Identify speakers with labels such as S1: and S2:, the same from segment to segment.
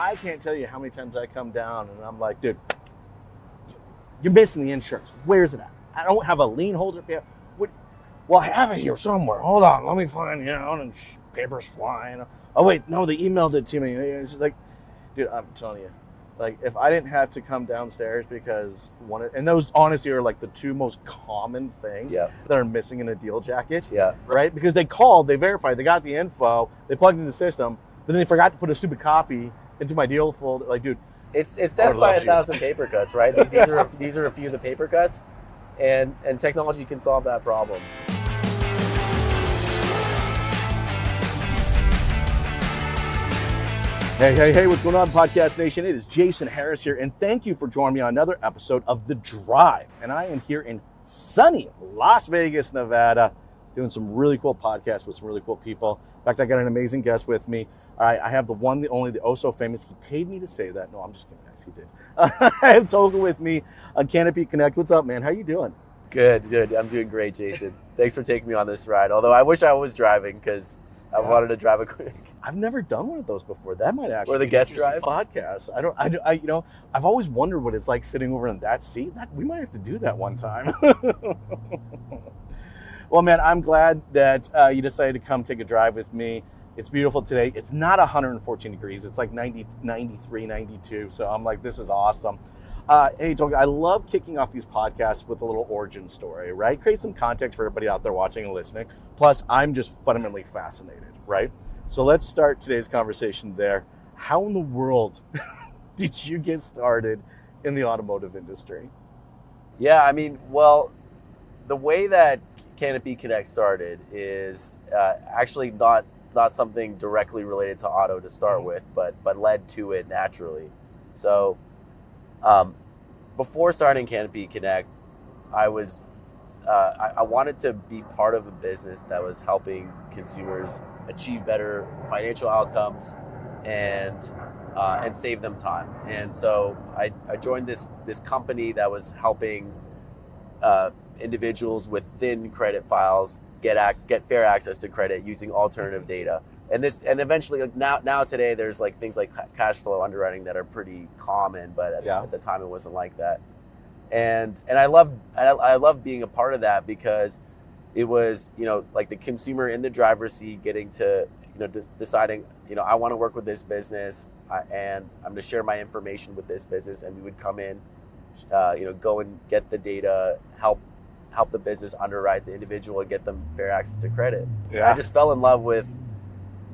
S1: I can't tell you how many times I come down and I'm like, dude, you're missing the insurance. Where's it at? I don't have a lien holder. Well, I have it here somewhere. Hold on, let me find, and papers flying. Oh wait, no, they emailed it to me. It's like, dude, I'm telling you, like if I didn't have to come downstairs because and those honestly are like the two most common things that are missing in a deal jacket. Yeah. Right? Because they called, they verified, they got the info, they plugged in the system, but then they forgot to put a stupid copy into my deal folder. Like, dude,
S2: it's death by 1,000 paper cuts, right? These are a few of the paper cuts, and technology can solve that problem.
S1: Hey, what's going on, Podcast Nation? It is Jason Harris here, and thank you for joining me on another episode of The Drive. And I am here in sunny Las Vegas, Nevada, doing some really cool podcasts with some really cool people. In fact, I got an amazing guest with me. All right, I have the one, the only, the oh-so-famous. He paid me to say that. No, I'm just kidding, guys. He did. I have Tolga with me on Canopy Connect. What's up, man? How you doing?
S2: Good. I'm doing great, Jason. Thanks for taking me on this ride. Although I wish I was driving because I wanted to drive a quick.
S1: I've never done one of those before. That might actually
S2: be the guest drive
S1: podcast. I've always wondered what it's like sitting over in that seat. We might have to do that one time. Well, man, I'm glad that you decided to come take a drive with me. It's beautiful today. It's not 114 degrees. It's like 90, 93, 92. So I'm like, this is awesome. Hey, Tolga, I love kicking off these podcasts with a little origin story, right? Create some context for everybody out there watching and listening. Plus, I'm just fundamentally fascinated, right? So let's start today's conversation there. How in the world did you get started in the automotive industry?
S2: Yeah, I mean, well, the way that Canopy Connect started is actually not something directly related to auto to start with, but led to it naturally. So before starting Canopy Connect, I wanted to be part of a business that was helping consumers achieve better financial outcomes and save them time. And so I joined this company that was helping individuals with thin credit files get fair access to credit using alternative data. And eventually, now today, there's like things like cash flow underwriting that are pretty common, but at the time it wasn't like that. And I love being a part of that because it was, like the consumer in the driver's seat getting to, deciding, I want to work with this business and I'm going to share my information with this business. And we would come in, go and get the data, help the business underwrite the individual and get them fair access to credit. Yeah. I just fell in love with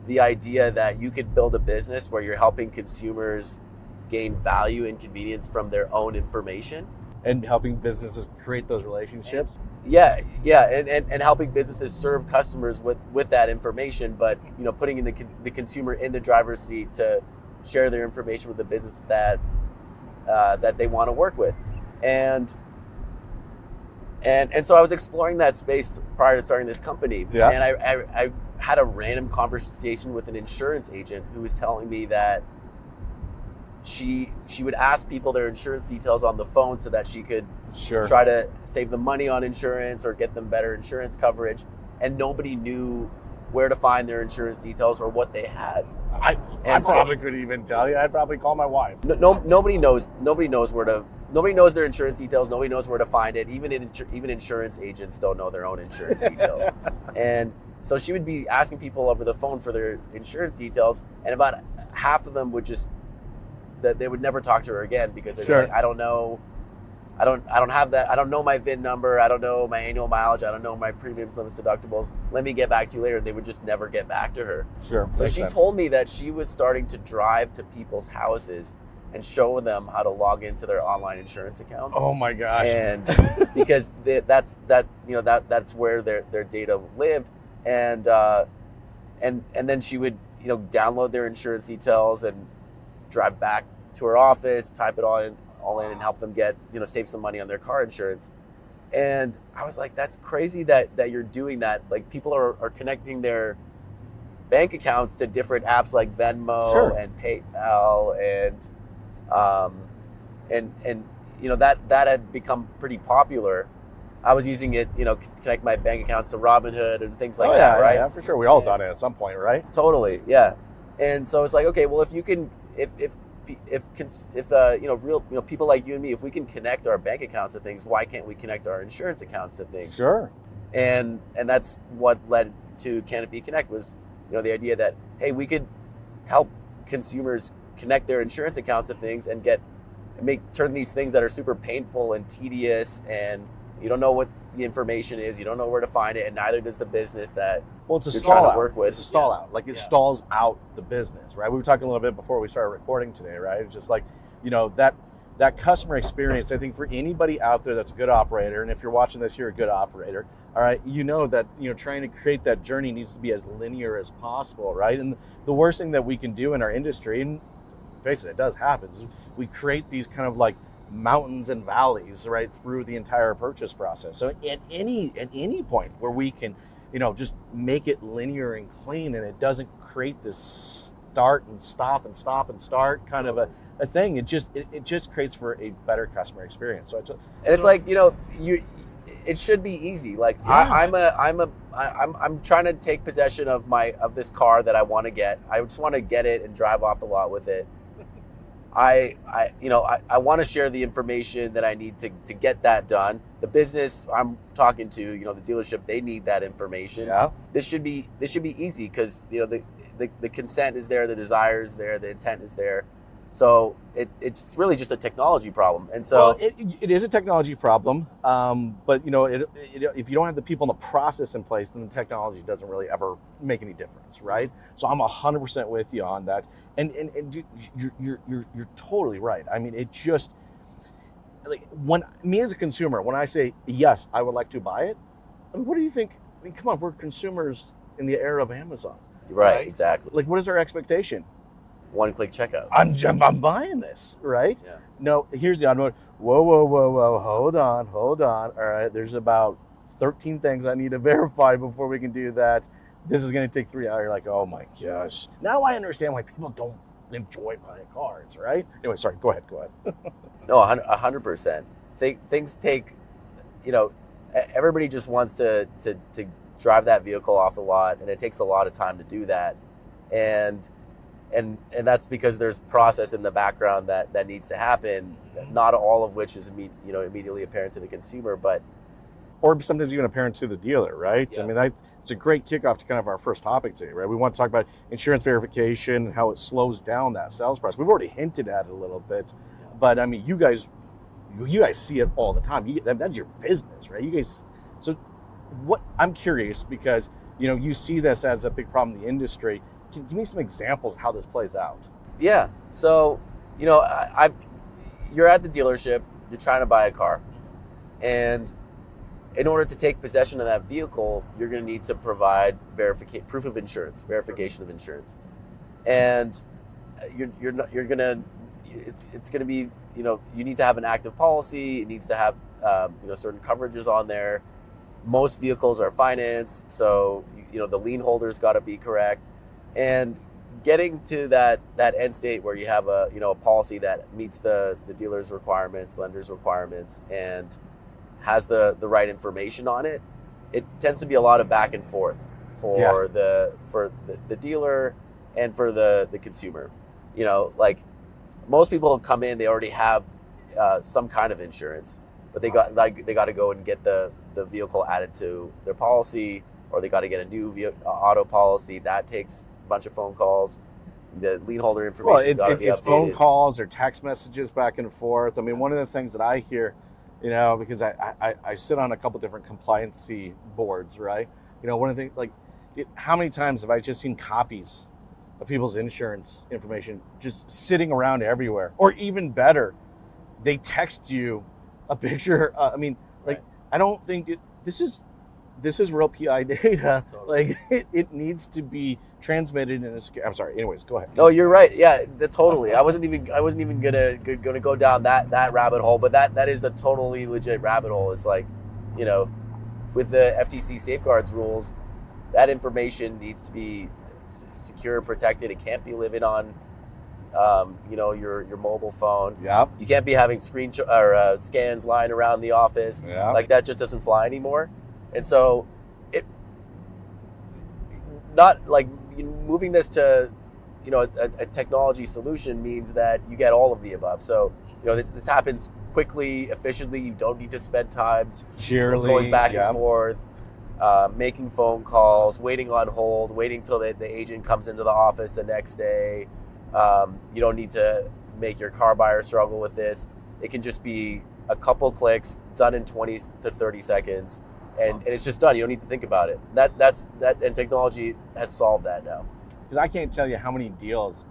S2: the idea that you could build a business where you're helping consumers gain value and convenience from their own information.
S1: And helping businesses create those relationships.
S2: Yeah, and helping businesses serve customers with that information, but putting in the consumer in the driver's seat to share their information with the business that they want to work with, and so I was exploring that space prior to starting this company, and I had a random conversation with an insurance agent who was telling me that she would ask people their insurance details on the phone so that she could try to save them money on insurance or get them better insurance coverage, and nobody knew where to find their insurance details or what they had.
S1: I probably couldn't even tell you. I'd probably call my wife.
S2: Nobody knows their insurance details. Nobody knows where to find it. Even insurance agents don't know their own insurance details. And so she would be asking people over the phone for their insurance details, and about half of them would they would never talk to her again because they're like, I don't know. I don't have that. I don't know my VIN number. I don't know my annual mileage. I don't know my premiums, limits, deductibles. Let me get back to you later. And they would just never get back to her.
S1: Sure.
S2: So she told me that she was starting to drive to people's houses and show them how to log into their online insurance accounts.
S1: Oh my gosh.
S2: And because that's where their data lived. And then she would, download their insurance details and drive back to her office, type it all in and help them get, save some money on their car insurance. And I was like, that's crazy that you're doing that. Like, people are connecting their bank accounts to different apps like Venmo and PayPal and that had become pretty popular. I was using it, to connect my bank accounts to Robinhood and things like that, right?
S1: Yeah, for sure. We all done it at some point, right?
S2: Totally, yeah. And so it's like, okay, well, if people like you and me, if we can connect our bank accounts to things, why can't we connect our insurance accounts to things?
S1: Sure.
S2: And that's what led to Can It Be Connect, was the idea that, hey, we could help consumers connect their insurance accounts to things and turn these things that are super painful and tedious, and you don't know what the information is, you don't know where to find it, and neither does the business that
S1: well, it's a
S2: you're
S1: stall
S2: trying to
S1: out.
S2: work with.
S1: It's a stall out. Like it stalls out the business, right? We were talking a little bit before we started recording today, right? It's just like, that customer experience, I think for anybody out there that's a good operator, and if you're watching this, you're a good operator, all right, that, trying to create that journey needs to be as linear as possible, right? And the worst thing that we can do in our industry, and face it does happen, is we create these kind of like mountains and valleys right through the entire purchase process. So at any point where we can, just make it linear and clean, and it doesn't create this start and stop and stop and start kind of a thing, it just creates for a better customer experience. So
S2: it's like, it should be easy. Like I'm trying to take possession of this car that I want to get. I just want to get it and drive off the lot with it. I want to share the information that I need to get that done. The business I'm talking to, the dealership, they need that information.
S1: Yeah.
S2: This should be easy, because the consent is there, the desire is there, the intent is there. So it's really just a technology problem. And so
S1: it is a technology problem. But if you don't have the people in the process in place, then the technology doesn't really ever make any difference, right? So I'm 100% with you on that. And you're totally right. I mean, it just, like, when me as a consumer, when I say yes, I would like to buy it, I mean, what do you think? I mean, come on, we're consumers in the era of Amazon.
S2: Right, exactly.
S1: Like, what is our expectation?
S2: One-click checkout.
S1: I'm buying this, right?
S2: Yeah.
S1: No, here's the odd one. Whoa, hold on. All right, there's about 13 things I need to verify before we can do that. This is going to take 3 hours. You're like, oh my gosh. Now I understand why people don't enjoy buying cars, right? Anyway, sorry, go ahead.
S2: No, 100%. Things take, everybody just wants to drive that vehicle off the lot, and it takes a lot of time to do that. And that's because there's process in the background that needs to happen, not all of which is immediately apparent to the consumer,
S1: or sometimes even apparent to the dealer, right?
S2: Yeah.
S1: I mean, it's a great kickoff to kind of our first topic today, right? We want to talk about insurance verification and how it slows down that sales process. We've already hinted at it a little bit, but I mean, you guys see it all the time. That's your business, right? You guys. So, what I'm curious, because you see this as a big problem in the industry. Give me some examples of how this plays out.
S2: Yeah. So, you're at the dealership, you're trying to buy a car, and in order to take possession of that vehicle, you're going to need to provide proof of insurance, verification of insurance, and it's going to be, you need to have an active policy. It needs to have certain coverages on there. Most vehicles are financed, so the lien holder's got to be correct. And getting to that end state where you have a policy that meets the dealer's requirements, lender's requirements, and has the right information on it, it tends to be a lot of back and forth for the dealer and for the consumer. Like most people come in, they already have some kind of insurance, but they got to go and get the vehicle added to their policy, or they got to get a new auto policy. That takes a bunch of phone calls. The lien holder information got to be updated. It's
S1: phone calls or text messages back and forth. I mean, one of the things that I hear, because I sit on a couple different compliancy boards, right? One of the things, like, how many times have I just seen copies of people's insurance information just sitting around everywhere? Or even better, they text you a picture.
S2: Right.
S1: I don't think this is real PI data.
S2: Totally.
S1: Like it needs to be transmitted in a. I'm sorry. Anyways, go ahead.
S2: No, you're right. Yeah, totally. I wasn't even gonna go down that rabbit hole, but that is a totally legit rabbit hole. It's like, with the FTC safeguards rules, that information needs to be secure, protected. It can't be living on, your mobile phone.
S1: Yep.
S2: You can't be having scans lying around the office.
S1: Yep.
S2: Like that just doesn't fly anymore. And so, moving this to a technology solution means that you get all of the above. So, this happens quickly, efficiently. You don't need to spend time going back and forth, making phone calls, waiting on hold, waiting till the agent comes into the office the next day. You don't need to make your car buyer struggle with this. It can just be a couple clicks, done in 20 to 30 seconds, and it's just done. You don't need to think about it. And technology has solved that now.
S1: Because I can't tell you how many deals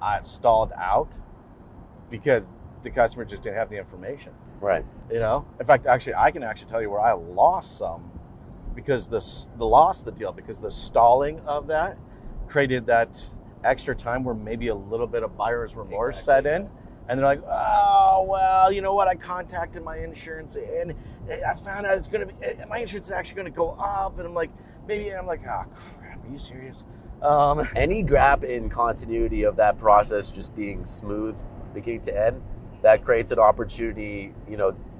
S1: I stalled out because the customer just didn't have the information.
S2: Right.
S1: In fact, I can tell you where I lost some because the deal because the stalling of that created that extra time where maybe a little bit of buyer's remorse set in, and they're like, oh well, you know what? I contacted my insurance and I found out my insurance is actually going to go up, and I'm like, oh crap, are you serious?
S2: Any gap in continuity of that process just being smooth, beginning to end, that creates an opportunity,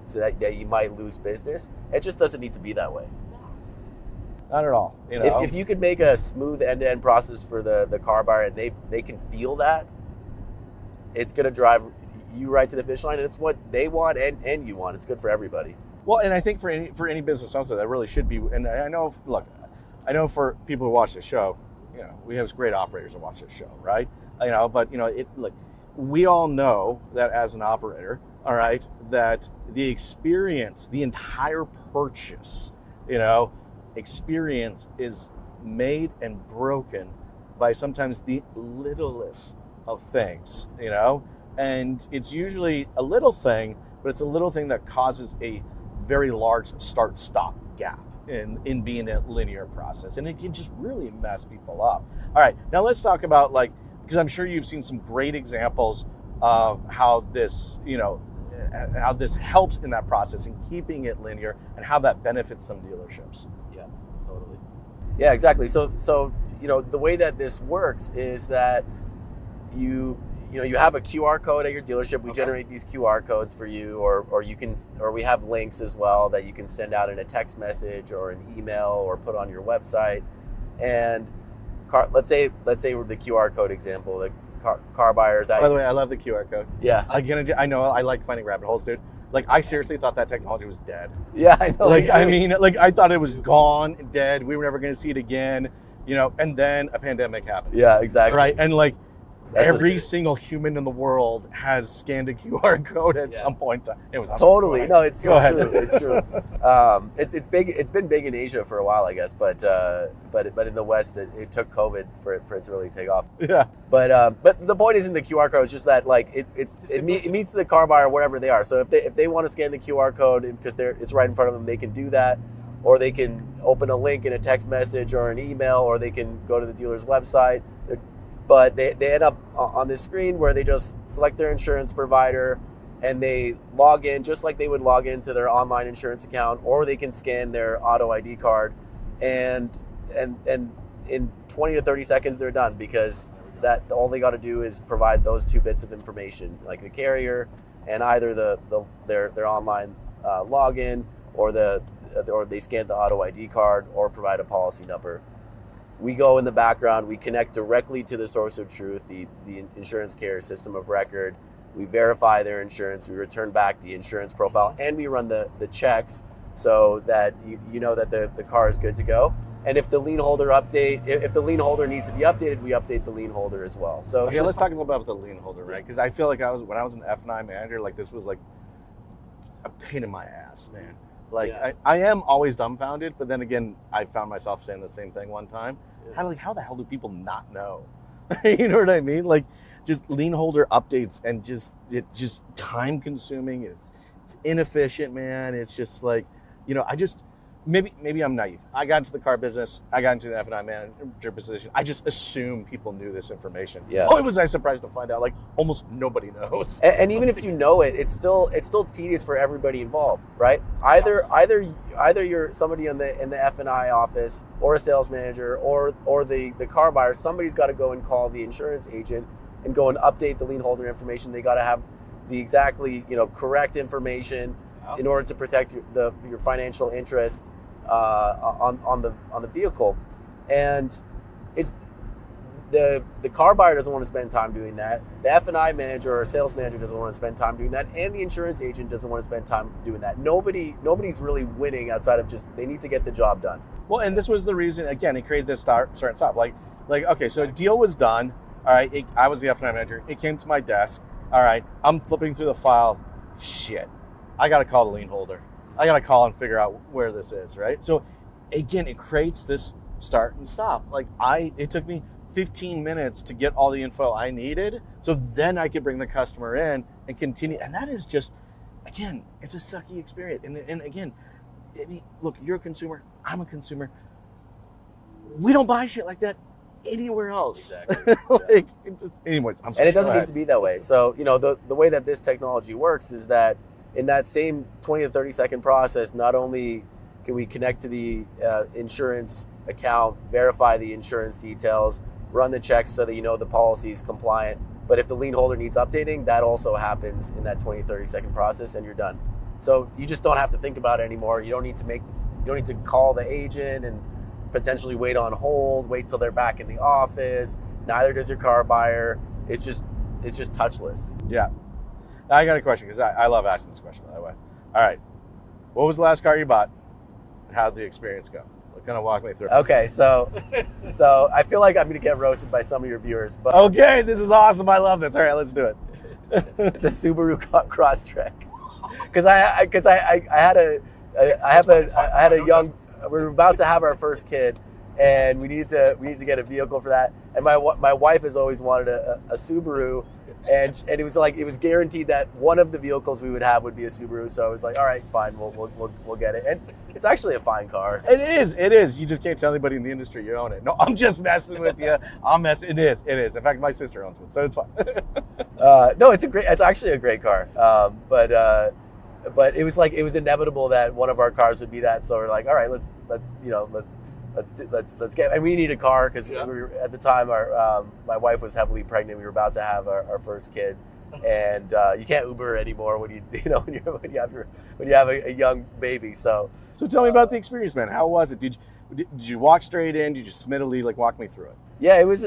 S2: so that you might lose business. It just doesn't need to be that way.
S1: Not at all.
S2: If you could make a smooth end-to-end process for the car buyer and they can feel that, it's going to drive you right to the finish line, and it's what they want and you want. It's good for everybody.
S1: Well, and I think for any business owner, that really should be. And I know for people who watch the show, we have great operators that watch this show, right? But we all know that as an operator, all right, that the experience, the entire purchase, experience is made and broken by sometimes the littlest of things, and it's usually a little thing, but it's a little thing that causes a very large start-stop gap in being a linear process, and it can just really mess people up. All right, now let's talk about because I'm sure you've seen some great examples of how this, how this helps in that process and keeping it linear, and how that benefits some dealerships.
S2: Yeah, totally. Yeah, exactly. So the way that this works is that you have a QR code at your dealership. We generate these QR codes for you, or we have links as well that you can send out in a text message or an email or put on your website. And let's say the QR code example, the car buyers.
S1: By the way, I love the QR code.
S2: Yeah.
S1: I know I like finding rabbit holes, dude. I seriously thought that technology was dead.
S2: Yeah, I know.
S1: I thought it was gone, dead. We were never going to see it again, and then a pandemic happened.
S2: Yeah, exactly.
S1: Right. And every single human in the world has scanned a QR code at some point. It was
S2: totally no. It's
S1: true.
S2: It's true. It's big. It's been big in Asia for a while, I guess, but in the West, it took COVID for it to really take off.
S1: Yeah.
S2: But the point isn't the QR code. It's just that it meets the car buyer wherever they are. So if they want to scan the QR code because it's right in front of them, they can do that, or they can open a link in a text message or an email, or they can go to the dealer's website. But they end up on this screen where they just select their insurance provider and they log in just like they would log into their online insurance account, or they can scan their auto ID card, and in 20 to 30 seconds they're done, because that all they got to do is provide those two bits of information, like the carrier and either their online login, or they scan the auto ID card, or provide a policy number. We go in the background, we connect directly to the source of truth, the insurance carrier system of record. We verify their insurance, we return back the insurance profile, and we run the checks so that you know that the car is good to go. And if the lien holder if the lien holder needs to be updated, we update the lien holder as well. So
S1: let's talk a little bit about the lien holder, right? Because I feel like when I was an F&I manager, this was a pain in my ass, man. I am always dumbfounded, but then again, I found myself saying the same thing one time. Yeah. How the hell do people not know? You know what I mean? Just lien holder updates, and it's just time consuming. It's inefficient, man. It's just maybe I'm naive. I got into the car business. I got into the F&I manager position. I just assumed people knew this information.
S2: Yeah.
S1: Boy, was I surprised to find out almost nobody knows.
S2: And even if you know it, it's still tedious for everybody involved, right? Either you're somebody in the F&I office, or a sales manager, or the car buyer. Somebody's got to go and call the insurance agent and go and update the lien holder information. They got to have the exactly correct information in order to protect your financial interest on the vehicle. And the car buyer doesn't want to spend time doing that. The F&I manager or sales manager doesn't want to spend time doing that, and the insurance agent doesn't want to spend time doing that. Nobody's really winning outside of just they need to get the job done.
S1: Well, and this was the reason, again, it created this start and stop. Like okay, so a deal was done. All right, I was the F&I manager. It came to my desk. All right, I'm flipping through the file. Shit, I got to call the lien holder. I got to call and figure out where this is, right? So again, it creates this start and stop. Like it took me 15 minutes to get all the info I needed, so then I could bring the customer in and continue. And that is just, again, it's a sucky experience. And again, I mean, look, you're a consumer, I'm a consumer. We don't buy shit like that anywhere else.
S2: Exactly.
S1: Like, anyways, I'm sorry.
S2: And it doesn't need to be that way. So, the way that this technology works is that in that same 20 to 30 second process, not only can we connect to the insurance account, verify the insurance details, run the checks so that the policy is compliant, but if the lien holder needs updating, that also happens in that 20, 30 second process, and you're done. So you just don't have to think about it anymore. You don't need to call the agent and potentially wait on hold, wait till they're back in the office. Neither does your car buyer. It's just touchless.
S1: Yeah. Now I got a question, because I love asking this question, by the way. All right. What was the last car you bought? How'd the experience go? Kind of walk me through.
S2: Okay, so I feel like I'm going to get roasted by some of your viewers, but
S1: okay, this is awesome. I love this. All right, let's do it.
S2: It's a Subaru Crosstrek. Because I had a young. We were about to have our first kid, and we needed to get a vehicle for that. And my wife has always wanted a Subaru, and it was guaranteed that one of the vehicles we would have would be a Subaru. So I was like, all right, fine, we'll get it. And it's actually a fine car. So.
S1: It is. You just can't tell anybody in the industry you own it. No, I'm just messing with you. It is. In fact, my sister owns one, so it's fine.
S2: No, it's actually a great car. But it was inevitable that one of our cars would be that. So we're like, all right, let's get. And we need a car because at the time my wife was heavily pregnant. We were about to have our first kid, and you can't Uber anymore when you have a young baby. So
S1: tell me about the experience, man. How was it? Did you walk straight in? Did you submit a lead? Like, walk me through it.
S2: Yeah, it was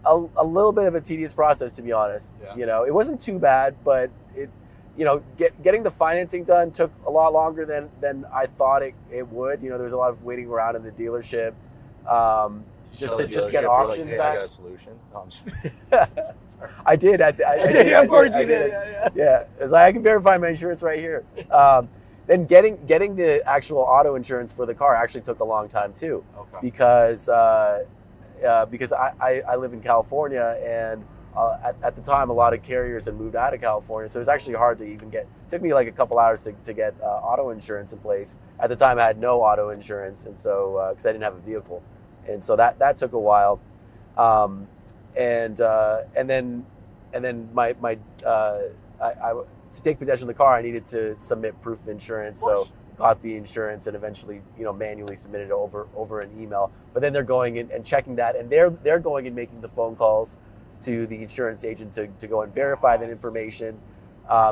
S2: a little bit of a tedious process, to be honest. Yeah. It wasn't too bad, but getting the financing done took a lot longer than I thought it would. There was a lot of waiting around in the dealership, just to get options back.
S1: I got a solution. No, I'm just
S2: I did. I did.
S1: Of course you did.
S2: Yeah. It's like, I can verify my insurance right here. Then getting the actual auto insurance for the car actually took a long time too, because I live in California, and at the time a lot of carriers had moved out of California, so it was actually hard to even get. It took me like a couple hours to get auto insurance in place. At the time I had no auto insurance, and so because I didn't have a vehicle, and so that took a while. And then to take possession of the car, I needed to submit proof of insurance. So got the insurance and eventually, manually submitted it over an email. But then they're going in and checking that, and they're going and making the phone calls to the insurance agent to go and verify that information.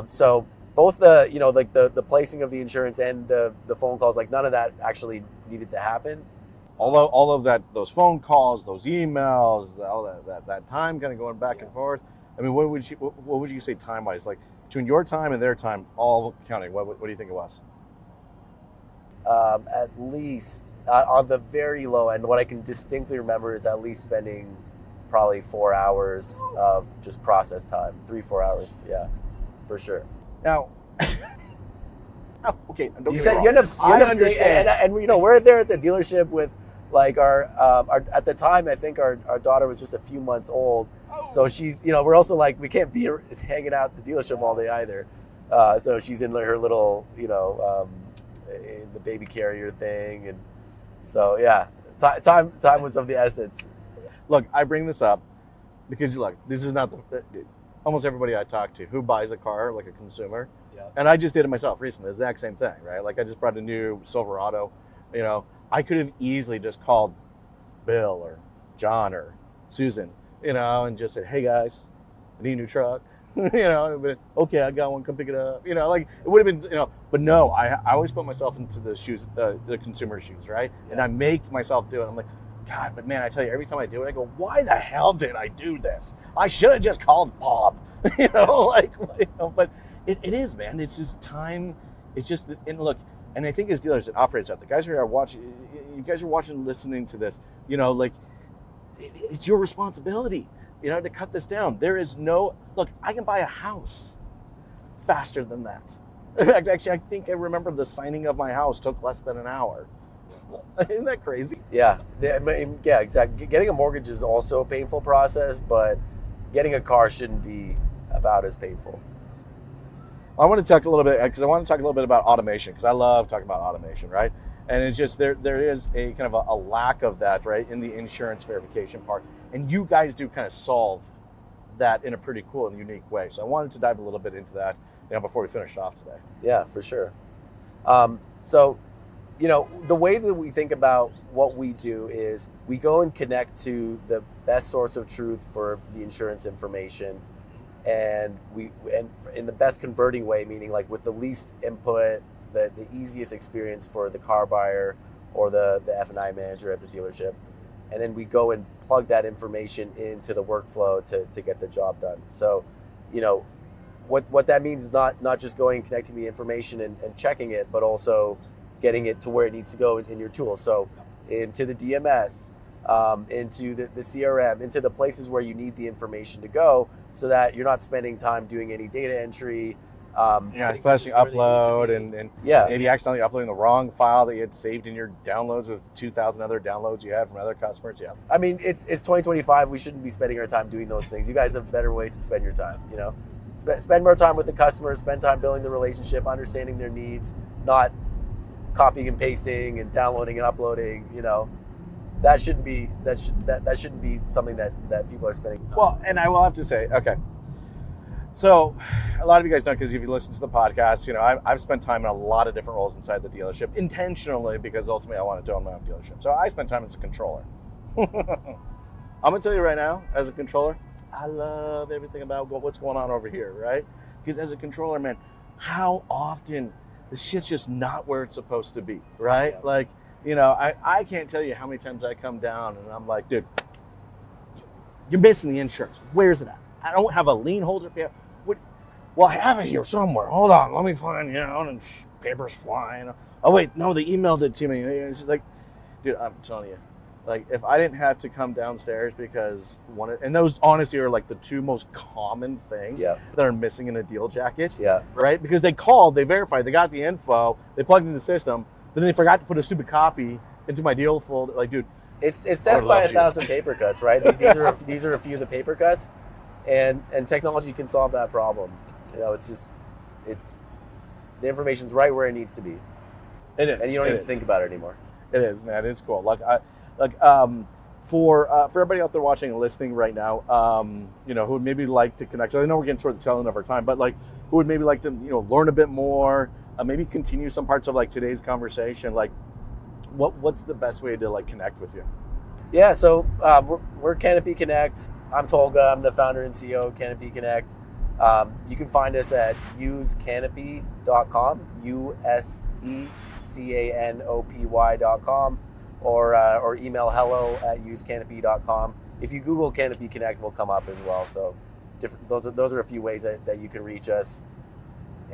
S2: So both the placing of the insurance and the phone calls, like none of that actually needed to happen.
S1: All of that, those phone calls, those emails, all that time kind of going back and forth. I mean, what would you say time-wise? Like between your time and their time, all counting, what do you think it was?
S2: At least on the very low end, what I can distinctly remember is at least spending probably 4 hours of just process time, 3-4 hours. Yeah, for sure.
S1: Now, okay.
S2: You end up staying, and we're there at the dealership with like our at the time I think our daughter was just a few months old, so she's we're also like we can't be hanging out at the dealership all day either, so she's in her little in the baby carrier thing, and so yeah, time was of the essence.
S1: Look, I bring this up because this is not almost everybody I talk to who buys a car, like a consumer. Yeah. And I just did it myself recently, the exact same thing, right? Like I just brought a new Silverado, I could have easily just called Bill or John or Susan, and just said, hey guys, I need a new truck, okay, I got one, come pick it up, like it would have been, but no, I always put myself into the shoes, the consumer's shoes, right? Yeah. And I make myself do it. I'm like, God, but man, I tell you, every time I do it, I go, why the hell did I do this? I should have just called Bob, but it is, man. It's just time. It's just, and look, and I think as dealers and operators out, the guys who are watching, you guys are watching, listening to this, it's your responsibility, to cut this down. There is look, I can buy a house faster than that. In fact, actually, I think I remember the signing of my house took less than an hour. Isn't that crazy?
S2: Yeah, exactly. Getting a mortgage is also a painful process, but getting a car shouldn't be about as painful.
S1: I want to talk a little bit about automation, because I love talking about automation, right? And it's just there is a kind of a lack of that, right, in the insurance verification part. And you guys do kind of solve that in a pretty cool and unique way. So I wanted to dive a little bit into that, before we finish off today.
S2: Yeah, for sure. The way that we think about what we do is we go and connect to the best source of truth for the insurance information, and in the best converting way, meaning like with the least input, the easiest experience for the car buyer or the F&I manager at the dealership. And then we go and plug that information into the workflow to get the job done. So, what that means is not just going and connecting the information and checking it, but also getting it to where it needs to go in your tool. So into the DMS, into the CRM, into the places where you need the information to go, so that you're not spending time doing any data entry.
S1: Flashing upload and maybe accidentally uploading the wrong file that you had saved in your downloads with 2,000 other downloads you had from other customers. Yeah.
S2: I mean, it's 2025. We shouldn't be spending our time doing those things. You guys have better ways to spend your time, Spend more time with the customer, spend time building the relationship, understanding their needs, not copying and pasting and downloading and uploading. That shouldn't be something that people are spending time.
S1: Well, and I will have to say, okay, so a lot of you guys know, because if you listen to the podcast, I've spent time in a lot of different roles inside the dealership intentionally, because ultimately I want to own my own dealership. So I spend time as a controller. I'm gonna tell you right now, as a controller, I love everything about what's going on over here, right? Because as a controller, man, how often the shit's just not where it's supposed to be, right? Yeah. Like, I can't tell you how many times I come down and I'm like, dude, you're missing the insurance. Where's it at? I don't have a lien holder. Well, I have it here somewhere. Hold on, let me find, and papers flying. Oh wait, no, they emailed it to me. It's like, dude, I'm telling you, like, if I didn't have to come downstairs because and those honestly are like the two most common things that are missing in a deal jacket, right? Because they called, they verified, they got the info, they plugged in the system, but then they forgot to put a stupid copy into my deal folder. Like, dude,
S2: it's death by 1,000 paper cuts, right? These are a few of the paper cuts, and technology can solve that problem. It's the information's right where it needs to be.
S1: It is,
S2: and you don't even think about it anymore.
S1: It is, man. It's cool. For everybody out there watching and listening right now, who would maybe like to connect. So I know we're getting towards the tail end of our time, but who would maybe like to, learn a bit more, maybe continue some parts of today's conversation. What's the best way to connect with you?
S2: Yeah. So we're Canopy Connect. I'm Tolga. I'm the founder and CEO of Canopy Connect. You can find us at usecanopy.com, usecanopy.com. Or email hello@usecanopy.com. If you Google Canopy Connect, we'll come up as well. So those are a few ways that you can reach us.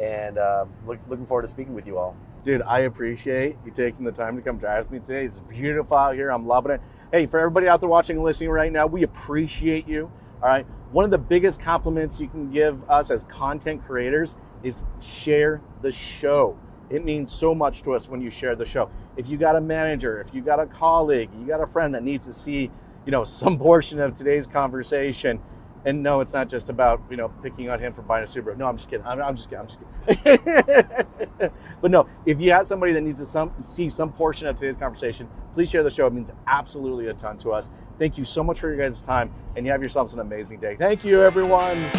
S2: And looking forward to speaking with you all.
S1: Dude, I appreciate you taking the time to come chat with me today. It's beautiful out here. I'm loving it. Hey, for everybody out there watching and listening right now, we appreciate you. All right. One of the biggest compliments you can give us as content creators is share the show. It means so much to us when you share the show. If you got a manager, if you got a colleague, you got a friend that needs to see, some portion of today's conversation, and no, it's not just about, picking on him for buying a Subaru. No, I'm just kidding. I'm just kidding. But no, if you have somebody that needs to see some portion of today's conversation, please share the show. It means absolutely a ton to us. Thank you so much for your guys' time, and you have yourselves an amazing day. Thank you, everyone.